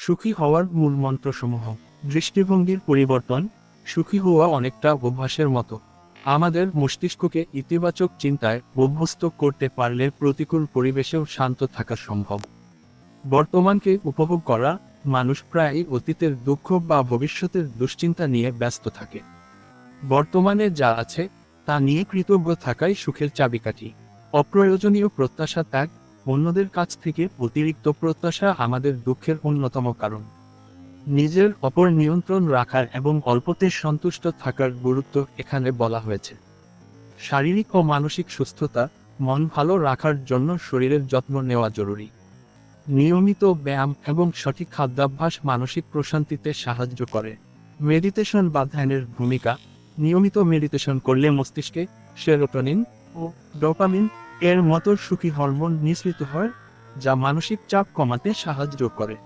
সুখী হওয়ার মূল মন্ত্রসমূহ। দৃষ্টিভঙ্গির পরিবর্তন। সুখী হওয়া অনেকটা অভ্যাসের মতো। আমাদের মস্তিষ্ককে ইতিবাচক চিন্তায় অভ্যস্ত করতে পারলে প্রতিকূল পরিবেশেও শান্ত থাকা সম্ভব। বর্তমানকে উপভোগ করা। মানুষ প্রায়ই অতীতের দুঃখ বা ভবিষ্যতের দুশ্চিন্তা নিয়ে ব্যস্ত থাকে। বর্তমানে যা আছে তা নিয়ে কৃতজ্ঞ থাকাই সুখের চাবিকাঠি। অপ্রয়োজনীয় প্রত্যাশা ত্যাগ। অন্যদের কাছ থেকে অতিরিক্ত প্রত্যাশা আমাদের দুঃখের অন্যতম কারণ। নিজের ওপর নিয়ন্ত্রণ রাখার এবং অল্পতে সন্তুষ্ট থাকার গুরুত্ব এখানে বলা হয়েছে। শারীরিক ও মানসিক সুস্থতা। মন ভালো রাখার জন্য শরীরের যত্ন নেওয়া জরুরি। নিয়মিত ব্যায়াম এবং সঠিক খাদ্যাভ্যাস মানসিক প্রশান্তিতে সাহায্য করে। মেডিটেশন বা ধ্যানের ভূমিকা। নিয়মিত মেডিটেশন করলে মস্তিষ্কে সেরোটোনিন ও ডোপামিন এর মতো সুখী হরমোন নিঃসৃত হয়, যা মানসিক চাপ কমাতে সাহায্য করে।